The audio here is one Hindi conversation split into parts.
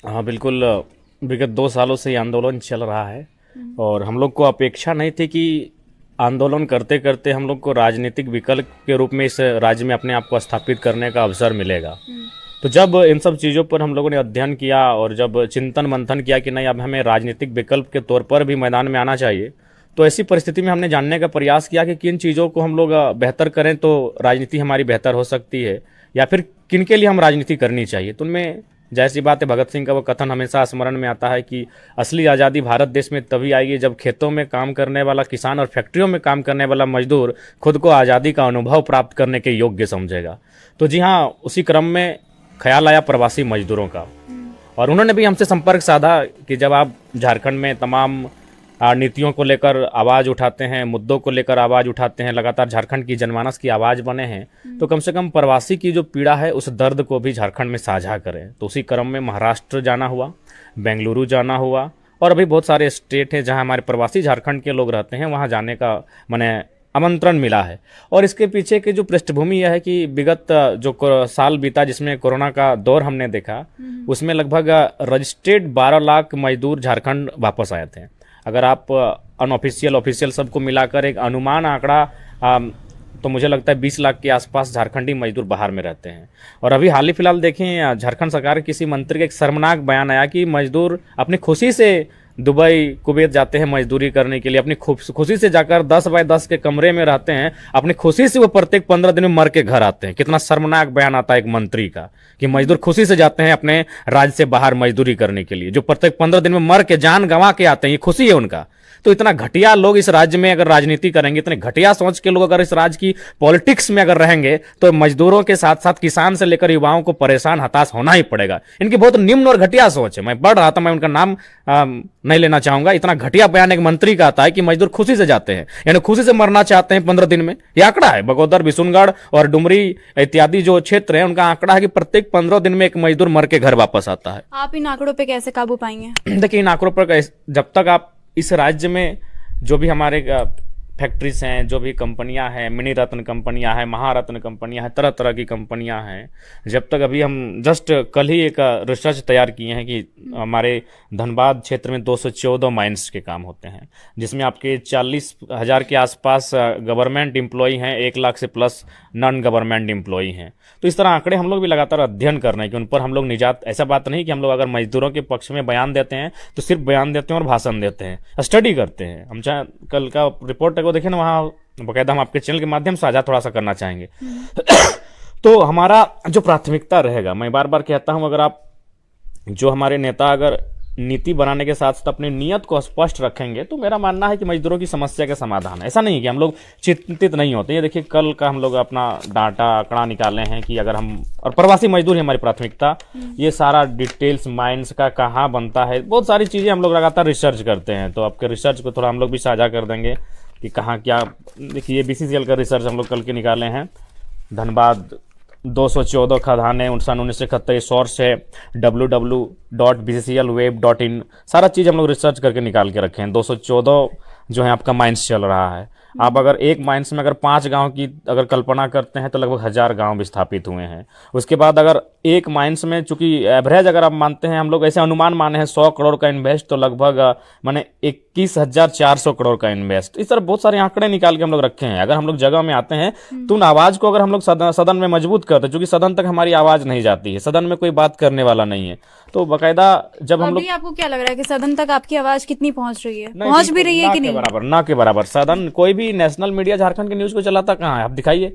हाँ बिल्कुल। विगत 2 सालों से ये आंदोलन चल रहा है और हम लोग को अपेक्षा नहीं थी कि आंदोलन करते करते हम लोग को राजनीतिक विकल्प के रूप में इस राज्य में अपने आप को स्थापित करने का अवसर मिलेगा। तो जब इन सब चीज़ों पर हम लोगों ने अध्ययन किया और जब चिंतन मंथन किया कि नहीं अब हमें राजनीतिक विकल्प के तौर पर भी मैदान में आना चाहिए, तो ऐसी परिस्थिति में हमने जानने का प्रयास किया कि किन चीज़ों को हम लोग बेहतर करें तो राजनीति हमारी बेहतर हो सकती है, या फिर किन के लिए हम राजनीति करनी चाहिए। तो उनमें जैसी बात है, भगत सिंह का वो कथन हमेशा स्मरण में आता है कि असली आज़ादी भारत देश में तभी आएगी जब खेतों में काम करने वाला किसान और फैक्ट्रियों में काम करने वाला मजदूर खुद को आज़ादी का अनुभव प्राप्त करने के योग्य समझेगा। तो जी हाँ, उसी क्रम में ख्याल आया प्रवासी मजदूरों का, और उन्होंने भी हमसे संपर्क साधा कि जब आप झारखंड में तमाम नीतियों को लेकर आवाज़ उठाते हैं, मुद्दों को लेकर आवाज़ उठाते हैं, लगातार झारखंड की जनमानस की आवाज़ बने हैं, तो कम से कम प्रवासी की जो पीड़ा है उस दर्द को भी झारखंड में साझा करें। तो उसी क्रम में महाराष्ट्र जाना हुआ, बेंगलुरु जाना हुआ, और अभी बहुत सारे स्टेट हैं जहां हमारे प्रवासी झारखंड के लोग रहते हैं, वहां जाने का मैंने आमंत्रण मिला है। और इसके पीछे की जो पृष्ठभूमि यह है कि विगत जो साल बीता जिसमें कोरोना का दौर हमने देखा, उसमें लगभग रजिस्ट्रेड 12 लाख मजदूर झारखंड वापस आए थे। अगर आप अनऑफिशियल ऑफिशियल सबको मिलाकर एक अनुमान आंकड़ा तो मुझे लगता है 20 लाख के आसपास झारखंडी मजदूर बाहर में रहते हैं। और अभी हाल ही फिलहाल देखें, झारखंड सरकार के किसी मंत्री का एक शर्मनाक बयान आया कि मजदूर अपनी खुशी से दुबई कुवैत जाते हैं मजदूरी करने के लिए, अपनी खुशी से जाकर 10 बाय 10 के कमरे में रहते हैं, अपनी खुशी से वो प्रत्येक 15 दिन में मर के घर आते हैं। कितना शर्मनाक बयान आता है एक मंत्री का कि मजदूर खुशी से जाते हैं अपने राज्य से बाहर मजदूरी करने के लिए, जो प्रत्येक 15 दिन में मर के जान गंवा के आते हैं, ये खुशी है उनका। तो इतना घटिया लोग इस राज्य में अगर राजनीति करेंगे, इतने घटिया सोच के लोग अगर इस राज्य की पॉलिटिक्स में अगर रहेंगे, तो मजदूरों के साथ साथ किसान से लेकर युवाओं को परेशान हताश होना ही पड़ेगा। इनकी बहुत निम्न और घटिया सोच है। मैं पढ़ रहा था, मैं उनका नाम नहीं लेना चाहूंगा। इतना घटिया बयान एक मंत्री का आता है कि मजदूर खुशी से जाते हैं, यानी खुशी से मरना चाहते हैं 15 दिन में। यह आंकड़ा है, बगोदर, बिशुनगढ़ और डुमरी इत्यादि जो क्षेत्र है, उनका आंकड़ा है कि प्रत्येक 15 दिन में एक मजदूर मर के घर वापस आता है। आप इन आंकड़ों पे कैसे काबू पाएंगे? देखिए, इन आंकड़ों पर जब तक आप इस राज्य में जो भी हमारे फैक्ट्रीज हैं, जो भी कंपनियां हैं, मिनी रत्न कंपनियां हैं, महारत्न कंपनियां हैं, तरह तरह की कंपनियां हैं, जब तक अभी हम जस्ट कल ही एक रिसर्च तैयार किए हैं कि हमारे धनबाद क्षेत्र में 214 माइंस के काम होते हैं, जिसमें आपके 40,000 के आसपास गवर्नमेंट एम्प्लॉई हैं, 1 लाख से प्लस नॉन गवर्नमेंट एम्प्लॉई हैं। तो इस तरह आंकड़े हम लोग भी लगातार अध्ययन कर रहे हैं कि उन पर हम लोग निजात, ऐसा बात नहीं कि हम लोग अगर मजदूरों के पक्ष में बयान देते हैं तो सिर्फ बयान देते हैं और भाषण देते हैं, स्टडी करते हैं। हम चाहे कल का रिपोर्ट को देखें ना, वहाँ बकायदा हम आपके चैनल के माध्यम से साझा थोड़ा सा करना चाहेंगे। तो हमारा जो प्राथमिकता रहेगा, मैं बार बार कहता हूं, अगर आप जो हमारे नेता अगर नीति बनाने के साथ साथ अपनी नीयत को स्पष्ट रखेंगे, तो मेरा मानना है कि मजदूरों की समस्या का समाधान है। ऐसा नहीं है कि हम लोग चिंतित नहीं होते। ये देखिए, कल का हम लोग अपना डाटा आंकड़ा निकाले हैं कि अगर हम, और प्रवासी मजदूर ही हमारी प्राथमिकता, ये सारा डिटेल्स माइंस का कहाँ बनता है, बहुत सारी चीज़ें हम लोग लगातार रिसर्च करते हैं। तो आपके रिसर्च को थोड़ा हम लोग भी साझा कर देंगे कि कहाँ क्या। देखिए, BCCL का रिसर्च हम लोग कल के निकाले हैं। धनबाद 214 खदानें 1971, सोर्स है www.bcclweb.in। सारा चीज़ हम लोग रिसर्च करके निकाल के रखे हैं। 214 जो है आपका माइंस चल रहा है। आप अगर एक माइंस में अगर 5 गांव की अगर कल्पना करते हैं तो लगभग 1000 गांव विस्थापित हुए हैं। उसके बाद अगर एक माइंस में, चूंकि एवरेज अगर आप मानते हैं, हम लोग ऐसे अनुमान माने हैं 100 करोड़ का इन्वेस्ट, तो लगभग माने 21,400 करोड़ का इन्वेस्ट। इस तरह बहुत सारे आंकड़े निकाल के हम लोग रखे हैं। अगर हम लोग जगह में आते हैं तो उन आवाज़ को अगर हम लोग सदन में मजबूत करते हैं, चूंकि सदन तक हमारी आवाज़ नहीं जाती है, सदन में कोई बात करने वाला नहीं है, तो बाकायदा जब हम लोग, आपको क्या लग रहा है कि सदन तक आपकी आवाज़ कितनी पहुंच रही है? पहुंच भी रही है कि नहीं? ना के बराबर सदन, कोई भी नेशनल मीडिया झारखंड की न्यूज़ को चलाता कहाँ है? आप दिखाइए।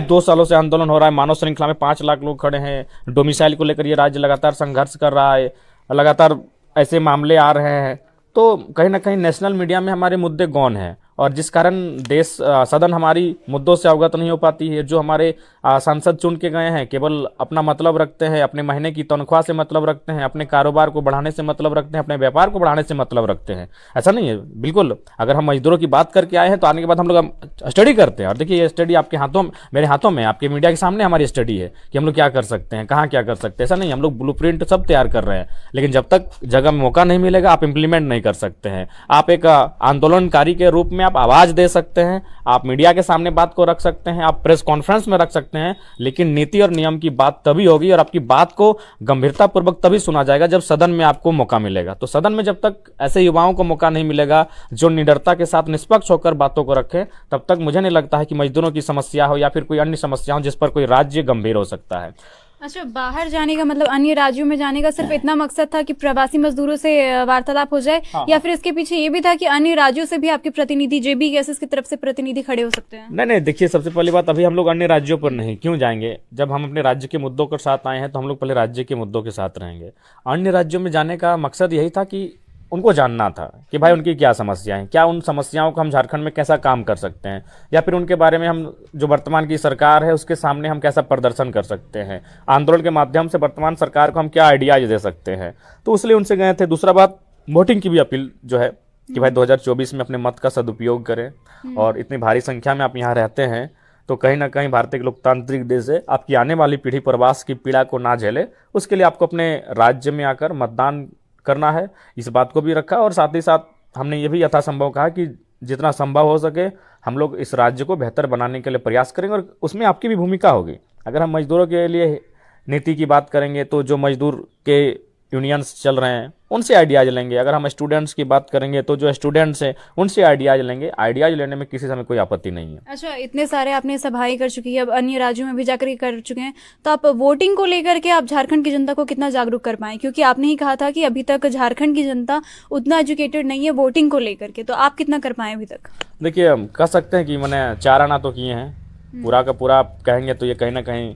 2 सालों से आंदोलन हो रहा है, मानव श्रृंखला में 5 लाख लोग खड़े हैं, डोमिसाइल को लेकर ये राज्य लगातार संघर्ष कर रहा है, लगातार ऐसे मामले आ रहे हैं। तो कहीं ना कहीं नेशनल मीडिया में हमारे मुद्दे गौन हैं, और जिस कारण देश सदन हमारी मुद्दों से अवगत नहीं हो पाती है। जो हमारे सांसद चुन के गए हैं, केवल अपना मतलब रखते हैं, अपने महीने की तनख्वाह से मतलब रखते हैं, अपने कारोबार को बढ़ाने से मतलब रखते हैं, अपने व्यापार को बढ़ाने से मतलब रखते हैं। ऐसा नहीं है, बिल्कुल। अगर हम मजदूरों की बात करके आए हैं तो आने के बाद हम लोग स्टडी करते हैं। और देखिए, ये स्टडी आपके हाथों, मेरे हाथों में, आपके मीडिया के सामने हमारी स्टडी है कि हम लोग क्या कर सकते हैं, कहाँ क्या कर सकते हैं। ऐसा नहीं, हम लोग ब्लूप्रिंट सब तैयार कर रहे हैं, लेकिन जब तक जगह में मौका नहीं मिलेगा आप इंप्लीमेंट नहीं कर सकते हैं। आप एक आंदोलनकारी के रूप में आप आवाज दे सकते हैं, आप मीडिया के सामने बात को रख सकते हैं, आप प्रेस कॉन्फ्रेंस में रख सकते हैं, लेकिन नीति और नियम की बात तभी होगी और आपकी बात को गंभीरतापूर्वक तभी सुना जाएगा जब सदन में आपको मौका मिलेगा। तो सदन में जब तक ऐसे युवाओं को मौका नहीं मिलेगा जो निडरता के साथ निष्पक्ष होकर बातों को रखें, तब तक मुझे नहीं लगता है कि मजदूरों की समस्या हो या फिर कोई अन्य समस्या हो जिस पर कोई राज्य गंभीर हो सकता है। अच्छा, बाहर जाने का मतलब अन्य राज्यों में जाने का सिर्फ इतना मकसद था कि प्रवासी मजदूरों से वार्तालाप हो जाए, या फिर इसके पीछे ये भी था कि अन्य राज्यों से भी आपके प्रतिनिधि जेबी गैसेस की तरफ से प्रतिनिधि खड़े हो सकते हैं? नहीं, देखिए, सबसे पहली बात, अभी हम लोग अन्य राज्यों पर नहीं, क्यों जाएंगे? जब हम अपने राज्य के मुद्दों के साथ आए हैं तो हम लोग पहले राज्य के मुद्दों के साथ रहेंगे। अन्य राज्यों में जाने का मकसद यही था कि उनको जानना था कि भाई उनकी क्या समस्याएं हैं, क्या उन समस्याओं को हम झारखंड में कैसा काम कर सकते हैं, या फिर उनके बारे में हम जो वर्तमान की सरकार है उसके सामने हम कैसा प्रदर्शन कर सकते हैं, आंदोलन के माध्यम से वर्तमान सरकार को हम क्या आइडियाज दे सकते हैं। तो इसलिए उनसे गए थे। दूसरा बात, वोटिंग की भी अपील जो है कि भाई 2024 में अपने मत का सदुपयोग करें, और इतनी भारी संख्या में आप यहाँ रहते हैं तो कहीं ना कहीं भारत एक लोकतांत्रिक देश है, आपकी आने वाली पीढ़ी प्रवास की पीड़ा को ना झेले, उसके लिए आपको अपने राज्य में आकर मतदान करना है। इस बात को भी रखा, और साथ ही साथ हमने ये भी यथासंभव कहा कि जितना संभव हो सके हम लोग इस राज्य को बेहतर बनाने के लिए प्रयास करेंगे, और उसमें आपकी भी भूमिका होगी। अगर हम मजदूरों के लिए नीति की बात करेंगे तो जो मजदूर के यूनियंस चल रहे हैं उनसे आइडियाज लेंगे। अगर हम स्टूडेंट्स की बात करेंगे तो जो स्टूडेंट्स हैं उनसे आइडियाज लेंगे। आइडियाज लेने में किसी समय कोई आपत्ति नहीं है। अच्छा, इतने सारे आपने सभाएं कर चुकी है, अब अन्य राज्यों में भी जाकर के कर चुके हैं, तो आप वोटिंग को लेकर के आप झारखंड की जनता को कितना जागरूक कर पाए? क्योंकि आपने ही कहा था कि अभी तक झारखंड की जनता उतना एजुकेटेड नहीं है वोटिंग को लेकर के, तो आप कितना कर पाए अभी तक? देखिए, हम कह सकते हैं कि मैंने 4 आना तो किए हैं, पूरा का पूरा आप कहेंगे तो ये कहीं ना कहीं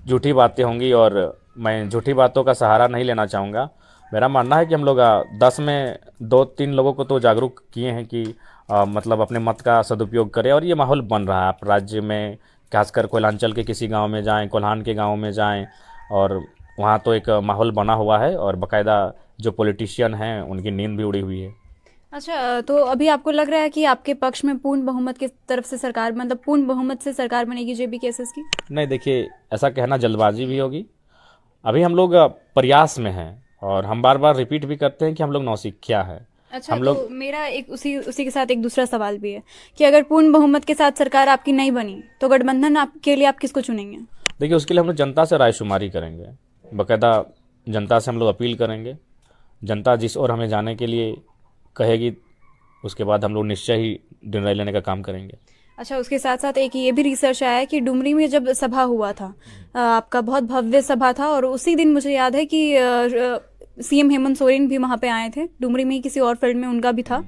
झूठी बातें होंगी, और मैं झूठी बातों का सहारा नहीं लेना चाहूँगा। मेरा मानना है कि हम लोग 10 में 2-3 लोगों को तो जागरूक किए हैं कि मतलब अपने मत का सदुपयोग करें, और ये माहौल बन रहा है। आप राज्य में खासकर कोयलांचल के किसी गांव में जाएं, कोल्हान के गांव में जाएं, और वहाँ तो एक माहौल बना हुआ है, और बाकायदा जो पॉलिटिशियन हैं उनकी नींद भी उड़ी हुई है। अच्छा, तो अभी आपको लग रहा है कि आपके पक्ष में पूर्ण बहुमत की तरफ से सरकार, मतलब पूर्ण बहुमत से सरकार बनेगी जेबी केसेस की? नहीं, देखिए, ऐसा कहना जल्दबाजी भी होगी। अभी हम लोग प्रयास में हैं, और हम बार बार रिपीट भी करते हैं कि हम लोग नौसिखिया हैं। अच्छा, हम लोग तो मेरा एक उसी के साथ एक दूसरा सवाल भी है कि अगर पूर्ण बहुमत के साथ सरकार आपकी नहीं बनी तो गठबंधन आपके लिए आप किसको चुनेंगे? देखिए, उसके लिए हम लोग जनता से रायशुमारी करेंगे, बाकायदा जनता से हम लोग अपील करेंगे। जनता जिस ओर हमें जाने के लिए कहेगी उसके बाद हम लोग निश्चय ही निर्णय लेने का काम करेंगे। अच्छा, उसके साथ साथ एक ये भी रिसर्च आया है कि डुमरी में जब सभा हुआ था, आपका बहुत भव्य सभा था, और उसी दिन मुझे याद है कि सीएम हेमंत सोरेन भी वहाँ पे आए थे। डुमरी में ही किसी और फील्ड में उनका भी था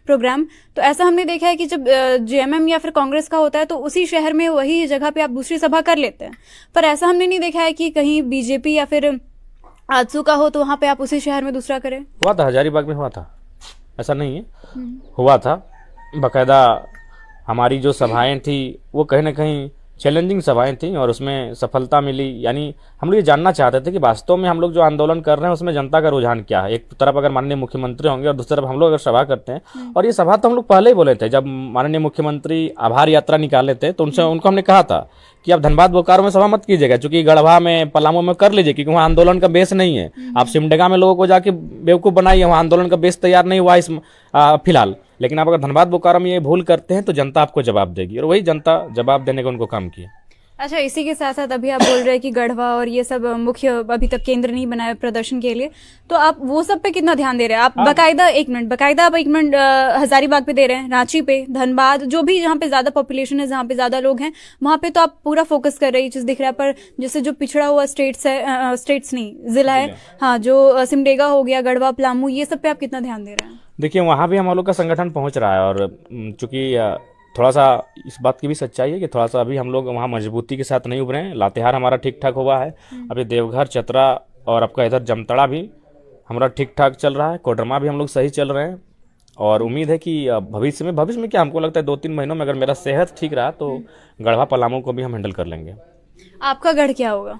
प्रोग्राम। तो ऐसा हमने देखा है कि जब जेएमएम या फिर कांग्रेस का होता है तो उसी शहर में वही जगह पे आप दूसरी सभा कर लेते हैं, पर ऐसा हमने नहीं देखा है कि कहीं बीजेपी या फिर आजसू का हो तो वहाँ पे आप उसी शहर में दूसरा करें। हुआ था, हजारीबाग में हुआ था, ऐसा नहीं है, हुआ था। बाकायदा हमारी जो सभाएं थी वो कहीं ना कहीं चैलेंजिंग सभाएं थी, और उसमें सफलता मिली। यानी हम लोग ये जानना चाहते थे कि वास्तव में हम लोग जो आंदोलन कर रहे हैं उसमें जनता का रुझान क्या है। एक तरफ अगर माननीय मुख्यमंत्री होंगे और दूसरी तरफ हम लोग अगर सभा करते हैं, और ये सभा तो हम लोग पहले ही बोले थे, जब माननीय मुख्यमंत्री आभार यात्रा निकाले थे तो उनको हमने कहा था कि आप धनबाद बोकारो में सभा मत कीजिएगा, क्योंकि गढ़वा में पलामू में कर लीजिए, क्योंकि वहाँ आंदोलन का बेस नहीं है। आप सिमडेगा में लोगों को जाके बेवकूफ़ बनाइए, वहाँ आंदोलन का बेस तैयार नहीं हुआ इस फिलहाल। लेकिन आप अगर धनबाद बोकारो में ये भूल करते हैं तो जनता आपको जवाब देगी, और वही जनता जवाब देने का उनको काम किया। अच्छा, इसी के साथ साथ अभी आप बोल रहे हैं कि गढ़वा और ये सब मुख्य अभी तक केंद्र नहीं बनाए प्रदर्शन के लिए, तो आप वो सब पे कितना ध्यान दे रहे हैं? आप बकायदा आप 1 मिनट हजारीबाग पे दे रहे हैं, रांची पे, धनबाद, जो भी जहाँ पे ज्यादा पॉपुलेशन है, जहाँ पे ज्यादा लोग हैं, वहाँ पे तो आप पूरा फोकस कर रहे हैं, चीज दिख रहा है। पर जैसे जो पिछड़ा हुआ स्टेट्स है, स्टेट्स नहीं जिला है, हाँ, जो सिमडेगा हो गया, गढ़वा, पलामू, ये सब पे आप कितना ध्यान दे रहे हैं? देखिए, वहाँ भी हम लोग का संगठन पहुँच रहा है, और चूंकि थोड़ा सा इस बात की भी सच्चाई है कि थोड़ा सा अभी हम लोग वहाँ मजबूती के साथ नहीं उभरे हैं। लातेहार हमारा ठीक ठाक हुआ है, अभी देवघर, चतरा और आपका इधर जमतड़ा भी हमारा ठीक ठाक चल रहा है, कोडरमा भी हम लोग सही चल रहे हैं, और उम्मीद है कि भविष्य में क्या, हमको लगता है 2-3 महीनों में अगर मेरा सेहत ठीक रहा तो गढ़वा पलामू को भी हम हैंडल कर लेंगे। आपका गढ़ क्या होगा?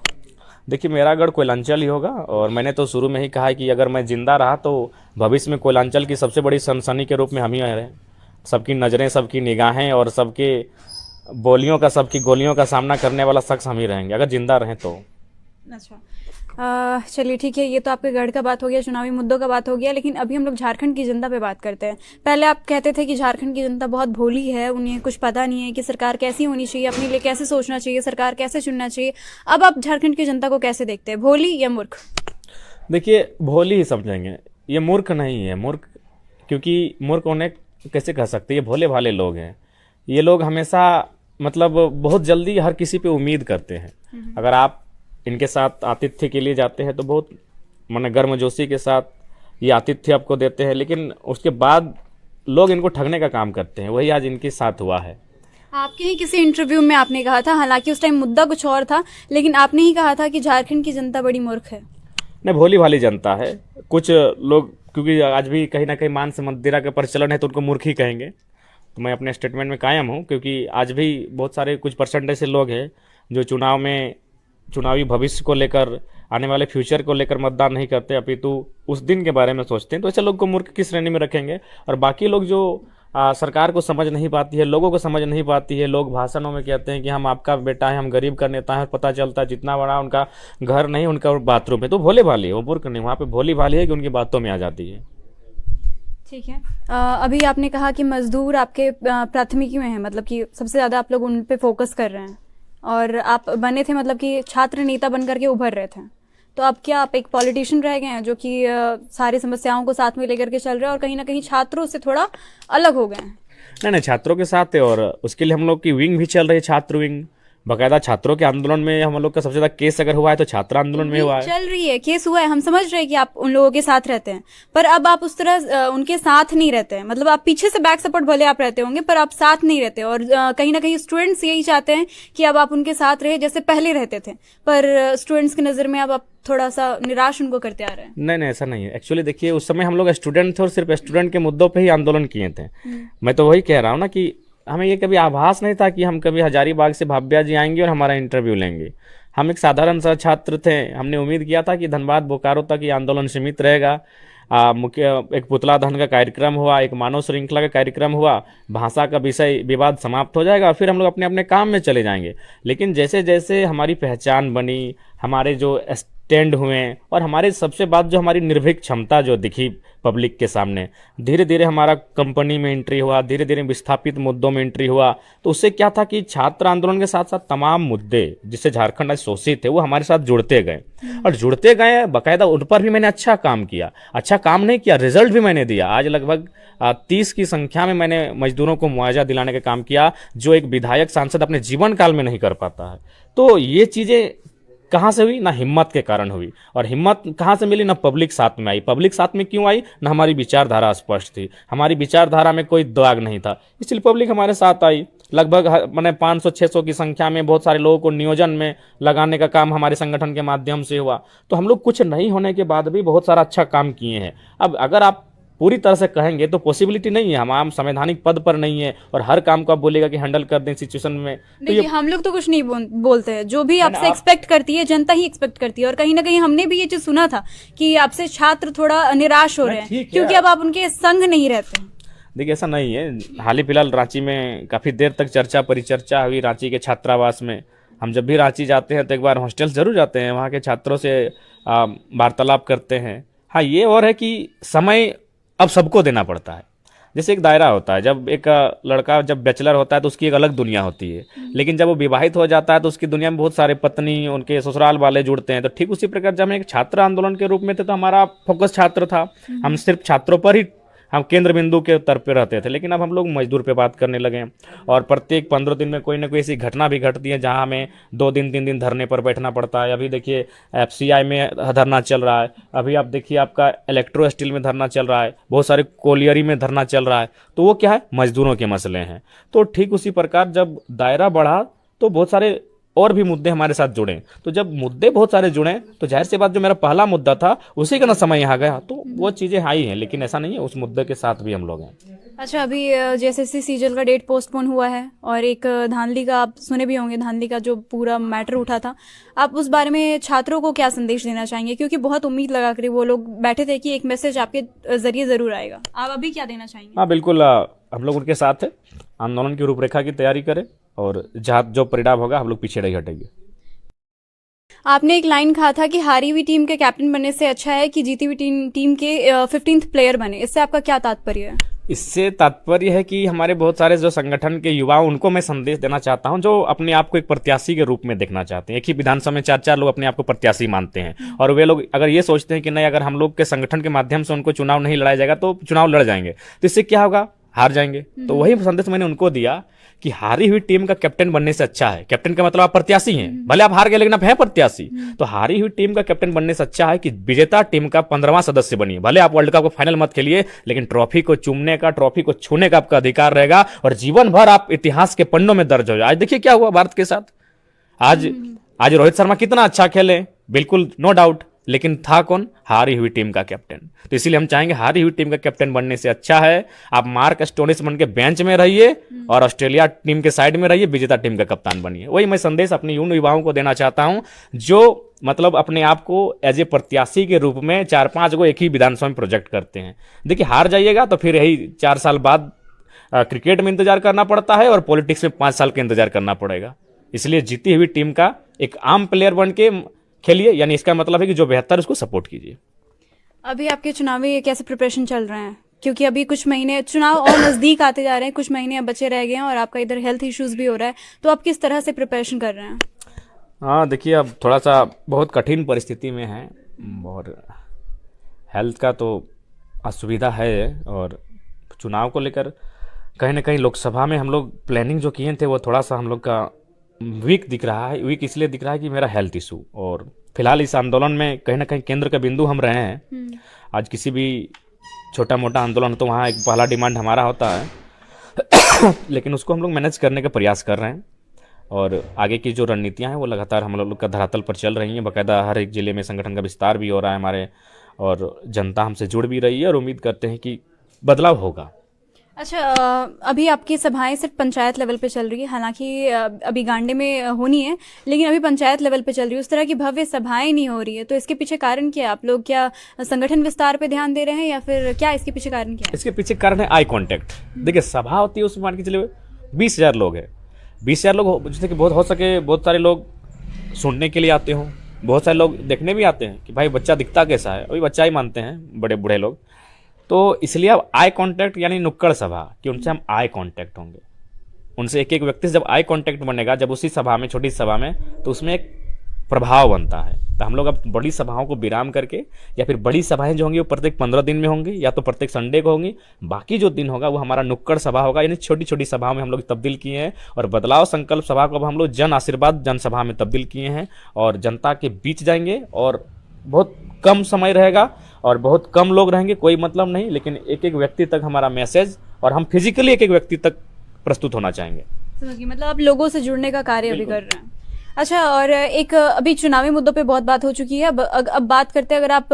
देखिए, मेरा गढ़ कोयलांचल ही होगा, और मैंने तो शुरू में ही कहा है कि अगर मैं जिंदा रहा तो भविष्य में कोयलांचल की सबसे बड़ी सनसनी के रूप में हम ही रहे। सबकी नज़रें, सबकी निगाहें और सबके बोलियों का, सबकी गोलियों का सामना करने वाला शख्स हम ही रहेंगे अगर जिंदा रहें तो। अच्छा, चलिए ठीक है, ये तो आपके गढ़ का बात हो गया, चुनावी मुद्दों का बात हो गया, लेकिन अभी हम लोग झारखंड की जनता पे बात करते हैं। पहले आप कहते थे कि झारखंड की जनता बहुत भोली है, उन्हें कुछ पता नहीं है कि सरकार कैसी होनी चाहिए, अपने लिए कैसे सोचना चाहिए, सरकार कैसे चुनना चाहिए। अब आप झारखंड की जनता को कैसे देखते हैं, भोली या मूर्ख? देखिए, भोली ही समझेंगे, ये मूर्ख नहीं है। मूर्ख क्योंकि मूर्ख उन्हें कैसे कह सकते हैं, ये भोले भाले लोग हैं। ये लोग हमेशा मतलब बहुत जल्दी हर किसी पे उम्मीद करते हैं। अगर आप इनके साथ आतिथ्य के लिए जाते हैं तो बहुत माने गर्मजोशी के साथ ये आतिथ्य आपको देते हैं, लेकिन उसके बाद लोग इनको ठगने का काम करते हैं। वही आज इनके साथ हुआ है। आपके ही किसी इंटरव्यू में आपने कहा था, हालांकि उस टाइम मुद्दा कुछ और था, लेकिन आपने ही कहा था कि झारखंड की जनता बड़ी मूर्ख है। नहीं, भोली भाली जनता है। कुछ लोग क्योंकि आज भी कहीं ना कहीं मांस मदिरा का प्रचलन है तो उनको मूर्ख ही कहेंगे। तो मैं अपने स्टेटमेंट में कायम हूँ, क्योंकि आज भी बहुत सारे कुछ परसेंट ऐसे लोग हैं जो चुनाव में चुनावी भविष्य को लेकर, आने वाले फ्यूचर को लेकर मतदान नहीं करते, अपितु उस दिन के बारे में सोचते हैं। तो ऐसे लोग को मूर्ख की श्रेणी में रखेंगे। और बाकी लोग जो सरकार को समझ नहीं पाती है, लोगों को समझ नहीं पाती है, लोग भाषणों में कहते हैं कि हम आपका बेटा है, हम गरीब का नेता है, पता चलता है जितना बड़ा उनका घर नहीं, उनका बाथरूम है। तो भोले भाली है, वो मूर्ख नहीं। वहाँ पे भोली भाली है कि उनकी बातों में आ जाती है। ठीक है। अभी आपने कहा कि मजदूर आपके प्राथमिकी में है, मतलब कि सबसे ज़्यादा आप लोग उन पे फोकस कर रहे हैं, और आप बने थे मतलब कि छात्र नेता बन करके उभर रहे थे। तो अब क्या आप एक पॉलिटिशियन रह गए हैं जो कि सारी समस्याओं को साथ में लेकर के चल रहे हैं और कहीं ना कहीं छात्रों से थोड़ा अलग हो गए हैं? नहीं नहीं, छात्रों के साथ है, और उसके लिए हम लोग की विंग भी चल रही है, छात्र विंग। बाकायदा छात्रों के आंदोलन में हम लोग का सबसे ज्यादा केस अगर हुआ है तो छात्र आंदोलन में हुआ है। चल रही है, केस हुआ है, हम समझ रहे हैं कि आप उन लोगों के साथ रहते हैं, पर अब आप उस तरह उनके साथ नहीं रहते हैं। मतलब आप पीछे से बैक सपोर्ट भले आप रहते होंगे, पर आप साथ नहीं रहते। और कहीं ना कहीं स्टूडेंट्स यही चाहते हैं कि अब आप उनके साथ रहे जैसे पहले रहते थे, पर स्टूडेंट्स की नजर में अब आप थोड़ा सा निराश उनको करते आ रहे हैं। नहीं नहीं, ऐसा नहीं है। एक्चुअली देखिए, उस समय हम लोग स्टूडेंट थे और सिर्फ स्टूडेंट के मुद्दों पे ही आंदोलन किए थे। मैं तो वही कह रहा हूँ ना कि हमें ये कभी आभास नहीं था कि हम कभी हजारीबाग से भाभ्या जी आएंगे और हमारा इंटरव्यू लेंगे। हम एक साधारण सा छात्र थे। हमने उम्मीद किया था कि धनबाद बोकारो तक ये आंदोलन सीमित रहेगा। मुख्य एक पुतला दहन का कार्यक्रम हुआ, एक मानव श्रृंखला का कार्यक्रम हुआ, भाषा का विषय विवाद समाप्त हो जाएगा, फिर हम लोग अपने अपने काम में चले जाएंगे। लेकिन जैसे जैसे हमारी पहचान बनी, हमारे जो स्टैंड हुए, और हमारे सबसे बात जो हमारी निर्भीक क्षमता जो दिखी पब्लिक के सामने, धीरे धीरे हमारा कंपनी में एंट्री हुआ, धीरे धीरे विस्थापित मुद्दों में एंट्री हुआ। तो उससे क्या था कि छात्र आंदोलन के साथ साथ तमाम मुद्दे जिससे झारखंड आज शोषित है वो हमारे साथ जुड़ते गए, और जुड़ते गए। बाकायदा उन पर भी मैंने अच्छा काम किया, अच्छा काम नहीं किया, रिजल्ट भी मैंने दिया। आज लगभग 30 की संख्या में मैंने मजदूरों को मुआवजा दिलाने का काम किया, जो एक विधायक सांसद अपने जीवन काल में नहीं कर पाता है। तो ये चीजें कहाँ से हुई? ना हिम्मत के कारण हुई। और हिम्मत कहाँ से मिली? ना पब्लिक साथ में आई। पब्लिक साथ में क्यों आई? ना हमारी विचारधारा स्पष्ट थी, हमारी विचारधारा में कोई दाग नहीं था, इसलिए पब्लिक हमारे साथ आई। लगभग मैंने 500-600 की संख्या में बहुत सारे लोगों को नियोजन में लगाने का काम हमारे संगठन के माध्यम से हुआ। तो हम लोग कुछ नहीं होने के बाद भी बहुत सारा अच्छा काम किए हैं। अब अगर आप पूरी तरह से कहेंगे तो पॉसिबिलिटी नहीं है, हम संवैधानिक पद पर नहीं है और हर काम को आप बोलेगा कि हैंडल कर दें सिचुएशन में। तो देखिए, हम लोग तो कुछ नहीं बोलते हैं, जो भी आपसे एक्सपेक्ट करती है जनता ही एक्सपेक्ट करती है। और कहीं ना कहीं हमने भी ये चीज सुना था कि आपसे छात्र थोड़ा निराश हो रहे हैं क्योंकि अब आप उनके संग नहीं रहते। देखिए, ऐसा नहीं है। हाल ही फिलहाल रांची में काफ़ी देर तक चर्चा परिचर्चा हुई रांची के छात्रावास में। हम जब भी रांची जाते हैं तो एक बार हॉस्टल जरूर जाते हैं, वहाँ के छात्रों से वार्तालाप करते हैं। हाँ, ये और है कि समय अब सबको देना पड़ता है। जैसे एक दायरा होता है, जब एक लड़का जब बैचलर होता है तो उसकी एक अलग दुनिया होती है, लेकिन जब वो विवाहित हो जाता है तो उसकी दुनिया में बहुत सारे पत्नी, उनके ससुराल वाले जुड़ते हैं। तो ठीक उसी प्रकार जब हम एक छात्र आंदोलन के रूप में थे तो हमारा फोकस छात्र था, हम सिर्फ छात्रों पर ही हम केंद्र बिंदु के तौर पे रहते थे। लेकिन अब हम लोग मजदूर पे बात करने लगे, और प्रत्येक 15 दिन में कोई ना कोई ऐसी घटना भी घटती है जहां हमें 2 दिन 3 दिन धरने पर बैठना पड़ता है। अभी देखिए FCI में धरना चल रहा है, अभी आप देखिए आपका इलेक्ट्रो स्टील में धरना चल रहा है, बहुत सारे कोलियरी में धरना चल रहा है। तो वो क्या है? मजदूरों के मसले हैं। तो ठीक उसी प्रकार जब दायरा बढ़ा तो बहुत सारे और भी मुद्दे हमारे साथ जुड़े। तो जब मुद्दे बहुत सारे जुड़े तो जाहिर सी बात जो मेरा पहला मुद्दा था उसी का ना समय यहाँ गया, तो वो चीज़ें आई हैं। लेकिन ऐसा नहीं है, उस मुद्दे के साथ भी हम लोग हैं। अच्छा, अभी JSSC सीजल का डेट पोस्टपोन हुआ है, और एक धांधली का आप सुने भी होंगे, धांधली का जो पूरा मैटर उठा था, आप उस बारे में छात्रों को क्या संदेश देना चाहेंगे? क्योंकि बहुत उम्मीद लगा कर वो लोग बैठे थे कि एक मैसेज आपके जरिए जरूर आएगा। आप अभी क्या देना चाहेंगे? हाँ बिल्कुल, हम लोग उनके साथ है। आंदोलन की रूपरेखा की तैयारी करें, और जहाँ जो परिणाम होगा हम लोग पीछे नहीं हटेंगे। आपने एक लाइन कहा था कि हारी हुई टीम के कैप्टन बनने से अच्छा है कि जीती हुई टीम के 15th प्लेयर बने। इससे आपका क्या तात्पर्य है? इससे तात्पर्य है कि हमारे बहुत सारे जो संगठन के युवा उनको मैं संदेश देना चाहता हूं, जो अपने आप को एक प्रत्याशी के रूप में देखना चाहते हैं। एक ही विधानसभा में 4-4 लोग अपने आप को प्रत्याशी मानते हैं, और वे लोग अगर ये सोचते हैं कि नहीं, अगर हम लोग के संगठन के माध्यम से उनको चुनाव नहीं लड़ाया जाएगा तो चुनाव लड़ जाएंगे, तो इससे क्या होगा, हार जाएंगे। तो वही संदेश मैंने उनको दिया कि हारी हुई टीम का कैप्टन बनने से अच्छा है, कैप्टन का मतलब आप प्रत्याशी हैं, भले आप हार गए लेकिन आप हैं प्रत्याशी, तो हारी हुई टीम का कैप्टन बनने से अच्छा है कि विजेता टीम का 15वां सदस्य बनिए। भले आप वर्ल्ड कप का फाइनल मत खेलिए, लेकिन ट्रॉफी को चूमने का, ट्रॉफी को छूने का आपका अधिकार रहेगा, और जीवन भर आप इतिहास के पन्नों में दर्ज हो जाए। आज देखिए क्या हुआ भारत के साथ। आज रोहित शर्मा कितना अच्छा खेले, बिल्कुल नो डाउट, लेकिन था कौन, हारी हुई टीम का कैप्टन। तो इसीलिए हम चाहेंगे हारी हुई टीम का कैप्टन बनने से अच्छा है आप मार्क स्टोनिस बन के बेंच में रहिए और ऑस्ट्रेलिया टीम के साइड में रहिए, विजेता टीम का कप्तान बनिए। वही मैं संदेश अपने उन युवाओं को देना चाहता हूं जो मतलब अपने आप को एज ए प्रत्याशी के रूप में 4-5 को एक ही विधानसभा में प्रोजेक्ट करते हैं। देखिए हार जाइएगा तो फिर यही 4 साल बाद क्रिकेट में इंतजार करना पड़ता है, और पॉलिटिक्स में 5 साल का इंतजार करना पड़ेगा। इसलिए जीती हुई टीम का एक आम प्लेयर बन के खेलिए, यानी इसका मतलब है कि जो बेहतर उसको सपोर्ट कीजिए। अभी आपके चुनावी कैसे प्रिपरेशन चल रहे हैं? क्योंकि अभी कुछ महीने चुनाव और नजदीक आते जा रहे हैं, कुछ महीने अब बचे रह गए हैं, और आपका इधर हेल्थ इश्यूज भी हो रहा है, तो आप किस तरह से प्रिपरेशन कर रहे हैं? हाँ देखिए, अब थोड़ा सा बहुत कठिन परिस्थिति में है, और हेल्थ का तो असुविधा है, और चुनाव को लेकर कहीं ना कहीं लोकसभा में हम लोग प्लानिंग जो किए थे वो थोड़ा सा हम लोग का वीक दिख रहा है। वीक इसलिए दिख रहा है कि मेरा हेल्थ इशू, और फिलहाल इस आंदोलन में कहीं ना कहीं केंद्र का बिंदु हम रहे हैं। आज किसी भी छोटा मोटा आंदोलन तो वहाँ एक पहला डिमांड हमारा होता है लेकिन उसको हम लोग मैनेज करने का प्रयास कर रहे हैं, और आगे की जो रणनीतियाँ हैं वो लगातार हम लोग का धरातल पर चल रही हैं। बाकायदा हर एक जिले में संगठन का विस्तार भी हो रहा है हमारे, और जनता हमसे जुड़ भी रही है, और उम्मीद करते हैं कि बदलाव होगा। अच्छा, अभी आपकी सभाएं सिर्फ पंचायत लेवल पे चल रही है, हालांकि अभी गांडे में होनी है, लेकिन अभी पंचायत लेवल पे चल रही है, उस तरह की भव्य सभाएं नहीं हो रही है। तो इसके पीछे कारण क्या है? आप लोग क्या संगठन विस्तार पे ध्यान दे रहे हैं, या फिर क्या इसके पीछे कारण क्या है? इसके पीछे कारण है आई कांटेक्ट। देखिए सभा होती है, उसमें मान के चलिए 20,000 लोग हैं, 20,000 लोग जैसे कि बहुत हो सके, बहुत सारे लोग सुनने के लिए आते हों, बहुत सारे लोग देखने भी आते हैं कि भाई बच्चा दिखता कैसा है, अभी बच्चा ही मानते हैं बड़े बूढ़े लोग। तो इसलिए अब आई कांटेक्ट यानी नुक्कड़ सभा, कि उनसे हम आई कांटेक्ट होंगे, उनसे एक एक व्यक्ति से जब आई कांटेक्ट बनेगा, जब उसी सभा में, छोटी सभा में, तो उसमें एक प्रभाव बनता है। तो हम लोग अब बड़ी सभाओं को विराम करके, या फिर बड़ी सभाएं जो होंगी वो प्रत्येक 15 दिन में होंगी, या तो प्रत्येक संडे को होंगी, बाकी जो दिन होगा वो हमारा नुक्कड़ सभा होगा। यानी छोटी छोटी सभाओं में हम लोग तब्दील किए हैं, और बदलाव संकल्प सभा को अब हम लोग जन आशीर्वाद जनसभा में तब्दील किए हैं, और जनता के बीच जाएंगे, और बहुत कम समय रहेगा और बहुत कम लोग रहेंगे, कोई मतलब नहीं, लेकिन एक एक व्यक्ति तक हमारा मैसेज, और हम फिजिकली एक एक व्यक्ति तक प्रस्तुत होना चाहेंगे। मतलब आप लोगों से जुड़ने का कार्य भी कर रहे हैं। अच्छा, और एक अभी चुनावी मुद्दों पे बहुत बात हो चुकी है, अब बात करते हैं, अगर आप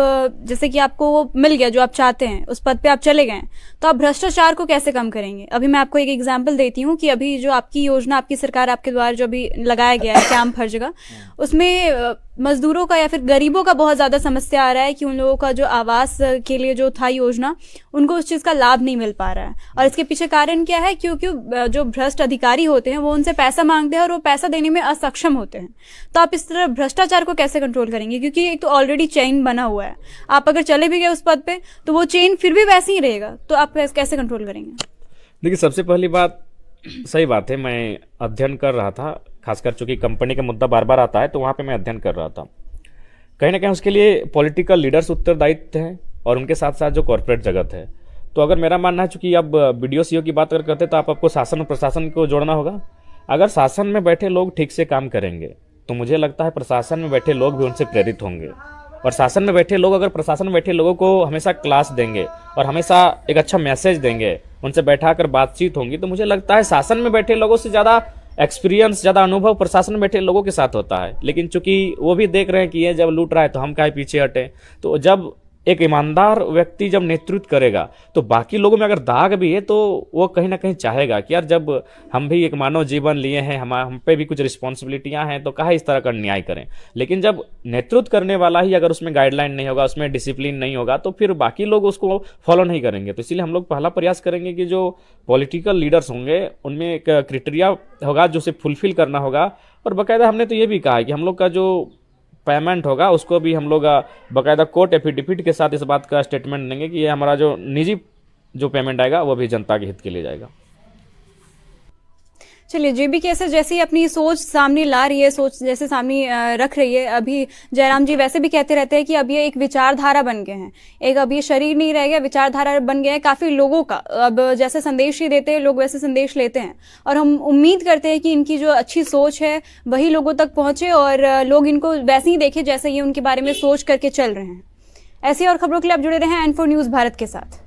जैसे कि आपको वो मिल गया जो आप चाहते हैं, उस पद पे आप चले गए, तो आप भ्रष्टाचार को कैसे कम करेंगे? अभी मैं आपको एक एग्जांपल देती हूँ कि अभी जो आपकी योजना, आपकी सरकार, आपके द्वारा जो अभी लगाया गया है कैंप हर जगह, उसमें मजदूरों का या फिर गरीबों का बहुत ज्यादा समस्या आ रहा है कि उन लोगों का जो आवास के लिए जो था योजना, उनको उस चीज का लाभ नहीं मिल पा रहा है। और इसके पीछे कारण क्या है? क्योंकि जो भ्रष्ट अधिकारी होते हैं वो उनसे पैसा मांगते हैं, और वो पैसा देने में असक्षम होते हैं। तो आप इस तरह भ्रष्टाचार को कैसे कंट्रोल करेंगे? क्योंकि एक तो ऑलरेडी चेन बना हुआ है, आप अगर चले भी गए उस पद पे तो वो चेन फिर भी वैसे ही रहेगा, तो आप कैसे कंट्रोल करेंगे? देखिए सबसे पहली बात, सही बात है, मैं अध्ययन कर रहा था, खासकर चूंकि कंपनी का मुद्दा बार बार आता है, तो वहाँ पे मैं अध्ययन कर रहा था। कहीं ना कहीं उसके लिए पॉलिटिकल लीडर्स उत्तरदायित्व हैं, और उनके साथ साथ जो कॉर्पोरेट जगत है। तो अगर मेरा मानना है, चूंकि अब बीडीओ सीओ की बात करते हैं, तो आपको शासन और प्रशासन को जोड़ना होगा। अगर शासन में बैठे लोग ठीक से काम करेंगे तो मुझे लगता है प्रशासन में बैठे लोग भी उनसे प्रेरित होंगे, और शासन में बैठे लोग अगर प्रशासन में बैठे लोगों को हमेशा क्लास देंगे और हमेशा एक अच्छा मैसेज देंगे, उनसे बैठाकर बातचीत होंगी, तो मुझे लगता है शासन में बैठे लोगों से ज़्यादा एक्सपीरियंस, ज़्यादा अनुभव प्रशासन में बैठे लोगों के साथ होता है। लेकिन चूंकि वो भी देख रहे हैं कि ये जब लूट रहा है तो हम काहे पीछे हटें, तो जब एक ईमानदार व्यक्ति जब नेतृत्व करेगा तो बाकी लोगों में अगर दाग भी है तो वो कहीं ना कहीं चाहेगा कि यार जब हम भी एक मानव जीवन लिए हैं, हम पे भी कुछ रिस्पॉन्सिबिलिटियां हैं, तो काहे इस तरह का न्याय करें। लेकिन जब नेतृत्व करने वाला ही अगर उसमें गाइडलाइन नहीं होगा, उसमें डिसिप्लिन नहीं होगा, तो फिर बाकी लोग उसको फॉलो नहीं करेंगे। तो इसीलिए हम लोग पहला प्रयास करेंगे कि जो पॉलिटिकल लीडर्स होंगे उनमें एक क्राइटेरिया होगा जो उसे फुलफिल करना होगा। और बाकायदा हमने तो ये भी कहा है कि हम लोग का जो पेमेंट होगा उसको भी हम लोग बाकायदा कोर्ट एफिडेविट के साथ इस बात का स्टेटमेंट देंगे कि ये हमारा जो निजी जो पेमेंट आएगा वो भी जनता के हित के लिए जाएगा। चलिए, जेबी कैसे जैसे ही अपनी सोच सामने ला रही है, सोच जैसे सामने रख रही है, अभी जयराम जी वैसे भी कहते रहते हैं कि अब ये एक विचारधारा बन गए हैं, एक अब ये शरीर नहीं रह गया, विचारधारा बन गया है काफी लोगों का। अब जैसे संदेश ही देते हैं लोग वैसे संदेश लेते हैं, और हम उम्मीद करते हैं कि इनकी जो अच्छी सोच है वही लोगों तक पहुंचे और लोग इनको वैसे ही देखें जैसे ये उनके बारे में सोच करके चल रहे हैं। ऐसी और खबरों के लिए आप जुड़े रहें N4 न्यूज़ भारत के साथ।